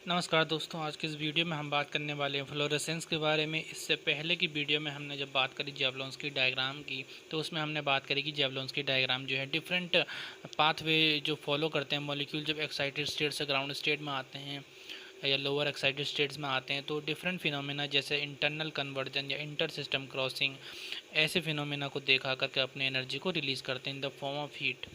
नमस्कार दोस्तों, आज की इस वीडियो में हम बात करने वाले हैं फ्लोरेसेंस के बारे में। इससे पहले की वीडियो में हमने जब बात करी जेवलॉन्स्की डायग्राम की, तो उसमें हमने बात करी कि जेवलॉन्स्की डायग्राम जो है डिफरेंट पाथवे जो फॉलो करते हैं मॉलिक्यूल जब एक्साइटेड स्टेट से ग्राउंड स्टेट में आते हैं या लोअर एक्साइटेड स्टेट्स में आते हैं, तो डिफरेंट फिनोमेना जैसे इंटरनल कन्वर्जन या इंटर सिस्टम क्रॉसिंग, ऐसे फिनोमेना को देखा करके अपने एनर्जी को रिलीज़ करते हैं in the form of heat.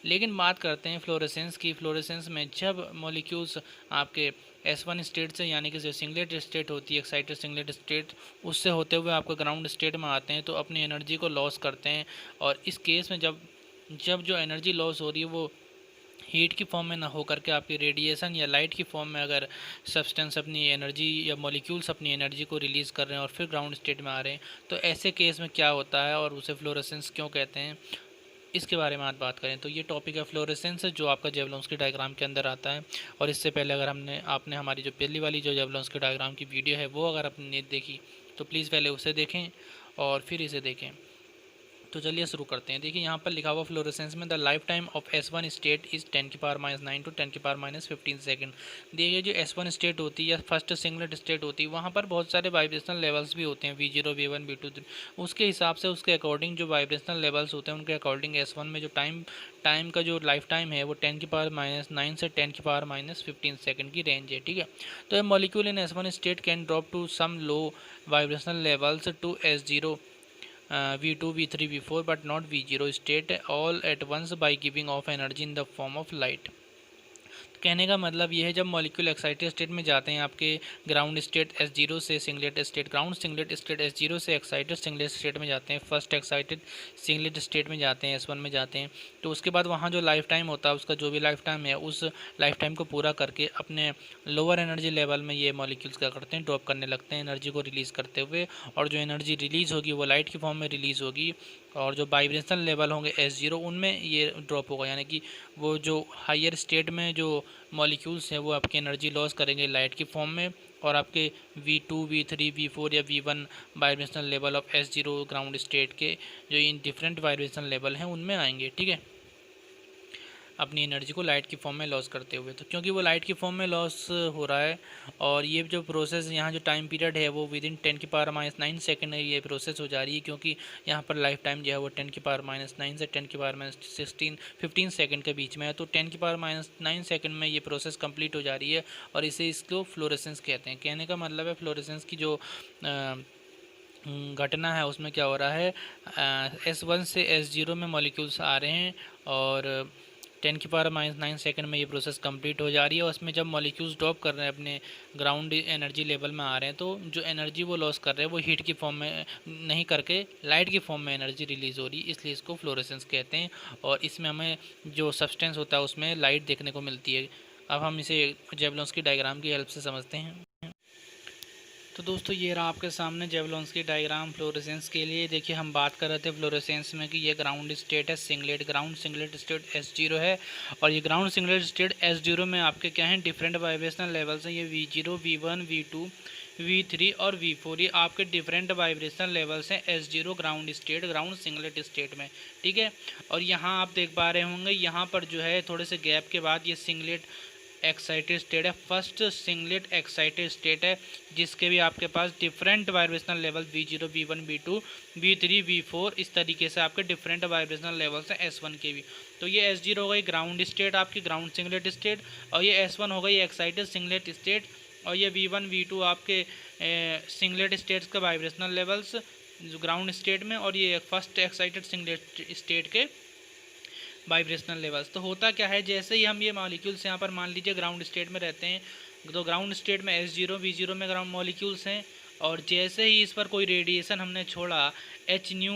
लेकिन बात करते हैं फ्लोरेसेंस की। फ्लोरेसेंस में जब मॉलिक्यूल्स आपके S1 स्टेट से, यानी कि जो सिंगलेट स्टेट होती है, एक्साइटेड सिंगलेट स्टेट, उससे होते हुए आपको ग्राउंड स्टेट में आते हैं, तो अपनी एनर्जी को लॉस करते हैं। और इस केस में जब जब जो एनर्जी लॉस हो रही है वो हीट की फॉर्म में ना हो करके आपकी रेडिएशन या लाइट की फॉर्म में अगर सब्सटेंस अपनी एनर्जी या मॉलिक्यूल्स अपनी एनर्जी को रिलीज़ कर रहे हैं और फिर ग्राउंड स्टेट में आ रहे हैं, तो ऐसे केस में क्या होता है और उसे फ्लोरेसेंस क्यों कहते हैं, इसके बारे में आज बात करें। तो ये टॉपिक है फ्लोरेसेंस, जो आपका जेवलॉन्स्की डायग्राम के अंदर आता है। और इससे पहले अगर आपने हमारी जो पहली वाली जो जेवलॉन्स्की डायग्राम की वीडियो है वो अगर आपने नहीं देखी, तो प्लीज़ पहले उसे देखें और फिर इसे देखें। तो चलिए शुरू करते हैं। देखिए यहाँ पर लिखा हुआ फ्लोरेसेंस में the life time of S1 state is 10⁻⁹ to 10⁻⁻15 second. देखिए जो S1 स्टेट होती है या फर्स्ट सिंगलेट स्टेट होती है, वहाँ पर बहुत सारे वाइब्रेशनल लेवल्स भी होते हैं, V0 V1 V2। उसके हिसाब से उसके अकॉर्डिंग जो वाइब्रेशनल लेवल्स होते हैं उनके अकॉर्डिंग S1 में जो टाइम का जो लाइफ टाइम है वो 10⁻⁹ से 10⁻⁻15 सेकेंड की रेंज है। ठीक है, तो a molecule in S1 state can drop to some low vibrational levels to S0, V2, V3, V4, but not V0 state all at once by giving off energy in the form of light। कहने का मतलब ये है, जब molecule excited state में जाते हैं आपके ग्राउंड स्टेट S0 से singlet state, ground singlet state S0 से एक्साइटेड सिंगलेट स्टेट में जाते हैं, फर्स्ट एक्साइटेड सिंगलेट स्टेट में जाते हैं, S1 में जाते हैं, तो उसके बाद वहाँ जो लाइफ टाइम होता है, उसका जो भी लाइफ टाइम है, उस लाइफ टाइम को पूरा करके अपने लोअर एनर्जी लेवल में ये मॉलिक्यूल्स क्या करते हैं, ड्रॉप करने लगते हैं एनर्जी को रिलीज़ करते हुए। और जो एनर्जी रिलीज़ होगी वो लाइट की फॉर्म में रिलीज़ होगी, और जो वाइब्रेशनल लेवल होंगे S0 उनमें ये ड्रॉप होगा, यानी कि वो जो हायर स्टेट में जो मॉलिक्यूल्स हैं वो आपकी एनर्जी लॉस करेंगे लाइट की फॉर्म में, और आपके V2, V3, V4 या V1 vibrational level of S0 ground state के जो इन डिफरेंट वाइब्रेशनल लेवल हैं उनमें आएंगे। ठीक है, अपनी एनर्जी को लाइट की फॉर्म में लॉस करते हुए। तो क्योंकि वो लाइट की फॉर्म में लॉस हो रहा है, और ये जो प्रोसेस यहाँ जो टाइम पीरियड है वो विद इन 10⁻⁹ सेकेंड ये प्रोसेस हो जा रही है, क्योंकि यहाँ पर लाइफ टाइम जो है वो 10⁻⁹ से 10⁻⁻16 सेकेंड के बीच में है। तो 10⁻⁹ सेकेंड में ये प्रोसेस कंप्लीट हो जा रही है, और इसे इसको फ्लोरेसेंस कहते हैं। कहने का मतलब है फ्लोरेसेंस की जो घटना है उसमें क्या हो रहा है, S1 से S0 में मॉलिक्यूल्स आ रहे हैं, और 10⁻⁹ सेकेंड में ये प्रोसेस कंप्लीट हो जा रही है। और उसमें जब मॉलिक्यूल्स ड्रॉप कर रहे हैं अपने ग्राउंड एनर्जी लेवल में आ रहे हैं, तो जो एनर्जी वो लॉस कर रहे हैं वो हीट की फॉर्म में नहीं करके लाइट की फॉर्म में एनर्जी रिलीज़ हो रही है, इसलिए इसको फ्लोरेसेंस कहते हैं। और इसमें हमें जो सब्सटेंस होता है उसमें लाइट देखने को मिलती है। अब हम इसे जेवलॉन्स्की डायग्राम की हेल्प से समझते हैं। तो दोस्तों ये रहा आपके सामने जेवलॉन्स्की डायग्राम फ्लोरेसेंस के लिए। देखिए हम बात कर रहे थे फ्लोरेसेंस में कि ये ग्राउंड स्टेट है singlet, ground singlet state S0 है, और ये ग्राउंड सिंगलेट स्टेट S0 में आपके क्या हैं, डिफरेंट वाइब्रेशनल लेवल्स हैं। ये V0, V1, V2, V3 और V4, ये आपके डिफरेंट वाइब्रेशनल लेवल्स हैं S0 ground state, ground singlet state में। ठीक है, और यहाँ आप देख पा रहे होंगे, यहाँ पर जो है थोड़े से गैप के बाद ये सिंगलेट एक्साइटेड स्टेट है, फर्स्ट सिंगलेट एक्साइटेड स्टेट है, जिसके भी आपके पास different vibrational level V0, V1, V2, V3, V4, इस तरीके से आपके डिफरेंट वाइब्रेशनल लेवल्स हैं S1 के भी। तो ये S0 हो गई ग्राउंड स्टेट आपकी, ग्राउंड सिंगलेट स्टेट, और ये S1 हो गई एक्साइटेड सिंगलेट स्टेट, और ये V1, V2 आपके सिंगलेट स्टेट्स के वाइब्रेशनल लेवल्स जो ग्राउंड स्टेट में, और ये फर्स्ट एक्साइटेड सिंगलेट स्टेट के वाइब्रेशनल लेवल्स। तो होता क्या है, जैसे ही हम ये मॉलिक्यूल्स यहाँ पर मान लीजिए ग्राउंड स्टेट में रहते हैं, तो ग्राउंड स्टेट में S0, V0 में ग्राउंड मॉलिक्यूल्स हैं, और जैसे ही इस पर कोई रेडिएशन हमने छोड़ा, एच न्यू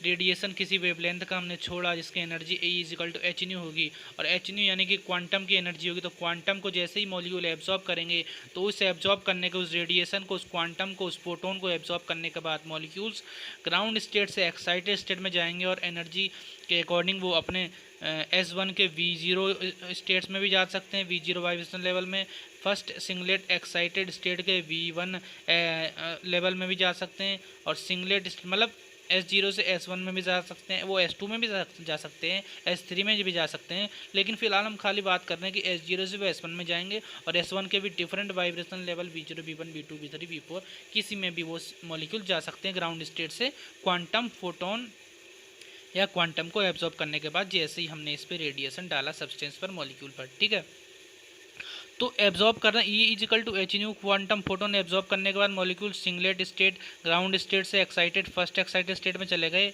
रेडिएशन किसी वेवलेंथ का हमने छोड़ा, जिसकी एनर्जी E=H होगी, और एच न्यू यानी कि क्वांटम की एनर्जी होगी, तो क्वांटम को जैसे ही मॉलिक्यूल एब्जॉर्ब करेंगे, तो उस एब्जॉर्ब करने के उस रेडिएशन को, उस क्वांटम को, उस फोटोन को एब्जॉर्ब करने के बाद मॉलिक्यूल्स ग्राउंड स्टेट से एक्साइटेड स्टेट में जाएंगे, और एनर्जी के अकॉर्डिंग वो अपने S1 के V0 स्टेट्स में भी जा सकते हैं, V0 वाइब्रेशन लेवल में, फर्स्ट सिंगलेट एक्साइटेड स्टेट के V1 लेवल में भी जा सकते हैं, और सिंगलेट मतलब S0 से S1 में भी जा सकते हैं, वो S2 में भी जा सकते हैं, S3 में भी जा सकते हैं, लेकिन फिलहाल हम खाली बात कर रहे हैं कि S0 से वो S1 में जाएंगे और S1 के भी different vibration level V0, V1, V2, V3, V4 किसी में भी वो मॉलिक्यूल जा सकते हैं ग्राउंड स्टेट से क्वांटम फोटोन या क्वांटम को एब्जॉर्ब करने के बाद, जैसे ही हमने इस पर रेडिएशन डाला सब्सटेंस पर, मॉलिक्यूल पर, ठीक है। तो एब्जॉर्ब करना E is equal to h nu, quantum photon absorb करने के बाद molecule singlet state ground state से एक्साइटेड फर्स्ट एक्साइटेड स्टेट में चले गए।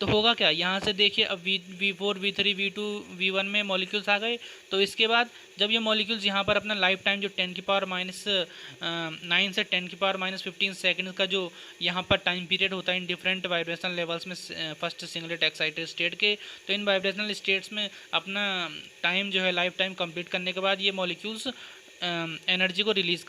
तो होगा क्या, यहाँ से देखिए अब V4, V3, V2, V1 में मॉलिक्यूल्स आ गए। तो इसके बाद जब ये मॉलिक्यूल्स यहाँ पर अपना लाइफ टाइम जो 10⁻⁹ से 10⁻⁻15 सेकंड का जो यहाँ पर टाइम पीरियड होता है इन डिफरेंट वाइब्रेशनल लेवल्स में फर्स्ट सिंगलेट एक्साइटेड स्टेट के, तो इन वाइब्रेशनल स्टेट्स में अपना टाइम जो है लाइफ टाइम कंप्लीट करने के बाद ये मॉलिक्यूल्स एनर्जी को रिलीज़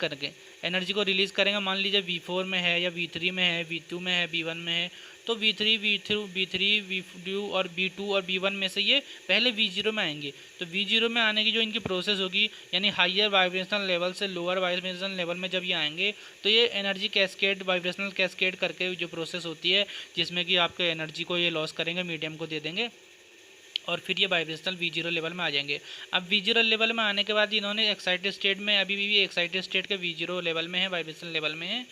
करेंगे। मान लीजिए V4 में है या V3 में है, V2 में है, V1 में है, तो V3, V2 और V2 और V1 में से ये पहले V0 में आएंगे। तो V0 में आने की जो इनकी प्रोसेस होगी, यानी हायर वाइब्रेशनल लेवल से लोअर वाइब्रेशनल लेवल में जब ये आएंगे तो ये एनर्जी कैस्केड, वाइब्रेशनल कैस्केड करके जो प्रोसेस होती है, जिसमें कि आपके एनर्जी को ये लॉस करेंगे, मीडियम को दे देंगे और फिर ये वाइब्रेशनल V0 लेवल में आ जाएंगे। अब V0 लेवल में आने के बाद इन्होंने एक्साइटेड स्टेट में, अभी भी एक्साइटेड स्टेट के V0 लेवल में है, वाइब्रेशनल लेवल में है।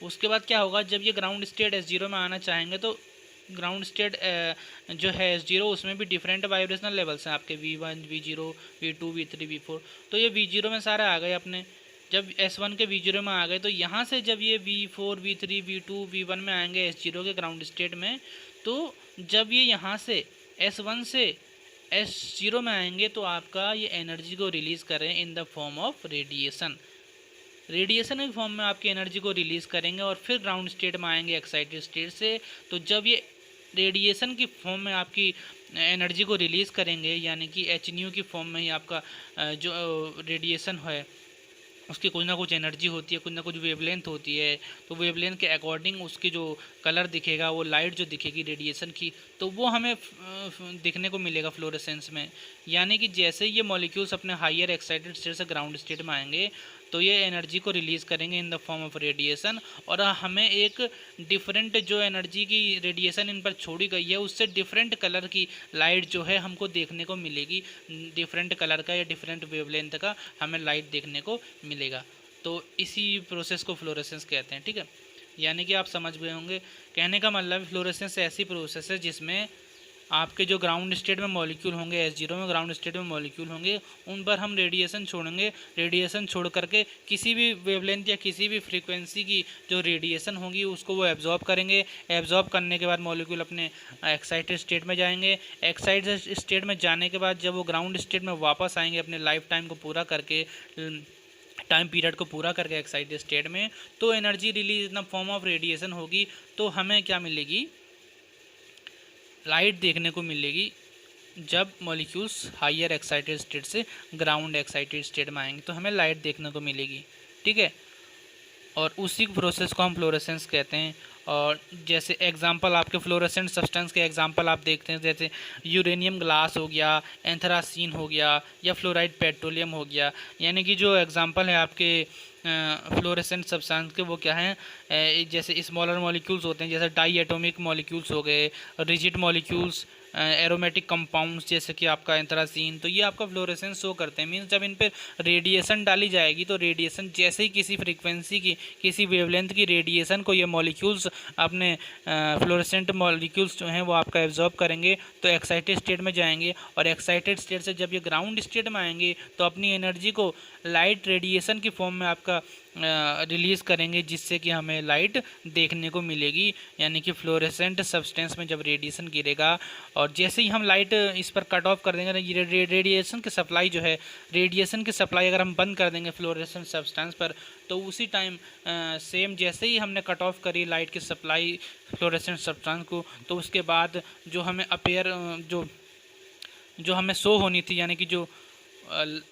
उसके बाद क्या होगा, जब ये ग्राउंड स्टेट S0 में आना चाहेंगे तो ग्राउंड स्टेट जो है S0 उसमें भी डिफरेंट वाइब्रेशनल लेवल्स हैं आपके V1, V0, V2, V3, V4। तो ये V0 में सारे आ गए अपने। जब S1 के V0 में आ गए तो यहाँ से जब ये V4, V3, V2, V1 में आएंगे S0 के ग्राउंड स्टेट में, तो जब ये यहाँ से S1 से S0 में आएंगे तो आपका ये एनर्जी को रिलीज़ करें in the form of radiation के फॉर्म में आपकी एनर्जी को रिलीज़ करेंगे और फिर ग्राउंड स्टेट में आएंगे एक्साइटेड स्टेट से। तो जब ये रेडिएशन की फॉर्म में आपकी एनर्जी को रिलीज़ करेंगे, यानी कि HNU की फॉर्म में ही आपका जो रेडिएशन है उसकी कुछ ना कुछ एनर्जी होती है, कुछ ना कुछ वेवलेंथ होती है। तो वेवलेंथ के अकॉर्डिंग उसकी जो कलर दिखेगा, वो लाइट जो दिखेगी रेडिएशन की, तो वो हमें दिखने को मिलेगा फ्लोरेसेंस में। यानी कि जैसे ये मॉलिक्यूल्स अपने हायर एक्साइटेड स्टेट से ग्राउंड स्टेट में आएंगे तो ये एनर्जी को रिलीज़ करेंगे in the form of radiation, और हमें एक डिफरेंट जो एनर्जी की रेडिएशन इन पर छोड़ी गई है उससे डिफरेंट कलर की लाइट जो है हमको देखने को मिलेगी। डिफरेंट कलर का या डिफरेंट वेवलेंथ का हमें लाइट देखने को मिलेगा। तो इसी प्रोसेस को फ्लोरेसेंस कहते हैं, ठीक है। यानी कि आप समझ गए होंगे, कहने का मतलब फ्लोरेसेंस ऐसी प्रोसेस है जिसमें आपके जो ग्राउंड स्टेट में मॉलिक्यूल होंगे, S0 में ग्राउंड स्टेट में मॉलिक्यूल होंगे, उन पर हम रेडिएशन छोड़ेंगे। रेडिएशन छोड़ करके किसी भी वेवलेंथ या किसी भी फ्रीक्वेंसी की जो रेडिएशन होगी उसको वो एब्जॉर्ब करेंगे। एब्जॉर्ब करने के बाद मॉलिक्यूल अपने एक्साइटेड स्टेट में जाएंगे। एक्साइटेड स्टेट में जाने के बाद जब वो ग्राउंड स्टेट में वापस आएंगे अपने लाइफ टाइम को पूरा करके, टाइम पीरियड को पूरा करके एक्साइटेड स्टेट में, तो energy release in the form of radiation होगी। तो हमें क्या मिलेगी, लाइट देखने को मिलेगी जब मॉलिक्यूल्स हायर एक्साइटेड स्टेट से ग्राउंड एक्साइटेड स्टेट में आएंगे तो हमें लाइट देखने को मिलेगी, ठीक है। और उसी प्रोसेस को हम फ्लोरेसेंस कहते हैं। और जैसे एग्जांपल आपके फ्लोरेसेंट सब्सटेंस के एग्जांपल आप देखते हैं, जैसे यूरेनियम ग्लास हो गया, एंथ्रासीन हो गया, या फ्लोराइड पेट्रोलियम हो गया। यानी कि जो एग्जांपल है आपके फ्लोरेसेंट सब्सटेंस के, वो क्या हैं, जैसे स्मॉलर मॉलिक्यूल्स होते हैं, जैसे डाई एटॉमिक मॉलिक्यूल्स हो गए, रिजिड मॉलिक्यूल्स, एरोमेटिक कंपाउंड्स जैसे कि आपका एंथ्रासीन। तो ये आपका फ्लोरेसेंस शो करते हैं। मीन्स जब इन पर रेडिएशन डाली जाएगी तो रेडिएशन जैसे ही किसी फ्रीक्वेंसी की, किसी वेवलेंथ की रेडिएशन को ये मॉलिक्यूल्स अपने फ्लोरेसेंट मॉलिक्यूल्स जो हैं वो आपका एब्जॉर्ब करेंगे, तो एक्साइटेड स्टेट में जाएंगे। और एक्साइटेड स्टेट से जब ये ग्राउंड स्टेट में आएंगे तो अपनी एनर्जी को लाइट रेडिएशन की फॉर्म में आपका रिलीज़ करेंगे, जिससे कि हमें लाइट देखने को मिलेगी। यानी कि फ्लोरेसेंट सब्सटेंस में जब रेडिएशन गिरेगा और जैसे ही हम लाइट इस पर कट ऑफ कर देंगे, रेडिएशन की सप्लाई जो है, रेडिएशन की सप्लाई अगर हम बंद कर देंगे फ्लोरेसेंट सब्सटेंस पर, तो उसी टाइम सेम जैसे ही हमने कट ऑफ करी लाइट की सप्लाई फ्लोरेसेंट सब्सटेंस को, तो उसके बाद जो हमें अपेयर जो हमें शो होनी थी, यानी कि जो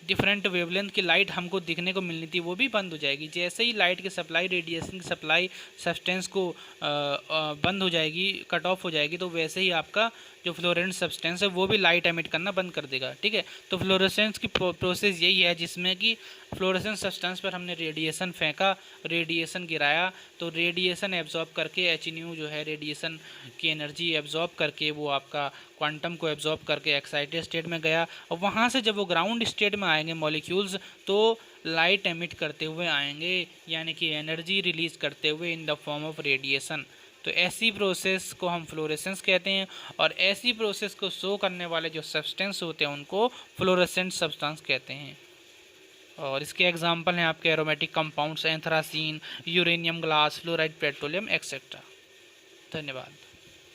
डिफरेंट वेवलेंथ की लाइट हमको दिखने को मिलनी थी, वो भी बंद हो जाएगी। जैसे ही लाइट की सप्लाई, रेडिएशन की सप्लाई सब्सटेंस को बंद हो जाएगी, कट ऑफ हो जाएगी, तो वैसे ही आपका जो फ्लोरेसेंट सब्सटेंस है वो भी लाइट एमिट करना बंद कर देगा। ठीक है, तो फ्लोरेसेंस की प्रोसेस यही है जिसमें कि फ्लोरेसेंट सब्सटेंस पर हमने रेडिएशन फेंका, रेडिएशन गिराया, तो रेडिएशन एब्जॉर्ब करके एच न्यू जो है रेडिएशन की एनर्जी एब्जॉर्ब करके वो आपका क्वांटम को एब्जॉर्ब करके एक्साइटेड स्टेट में गया, और वहाँ से जब वो ग्राउंड स्टेट में आएंगे मॉलिक्यूल्स तो लाइट एमिट करते हुए आएंगे, यानी कि एनर्जी रिलीज करते हुए in the form of radiation. तो ऐसी प्रोसेस को हम फ्लोरेसेंस कहते हैं, और ऐसी प्रोसेस को शो करने वाले जो सब्सटेंस होते हैं उनको फ्लोरेसेंट सब्सटेंस कहते हैं। और इसके एग्जांपल हैं आपके aromatic compounds, anthracene, uranium, glass, fluoride, petroleum etcetera. धन्यवाद।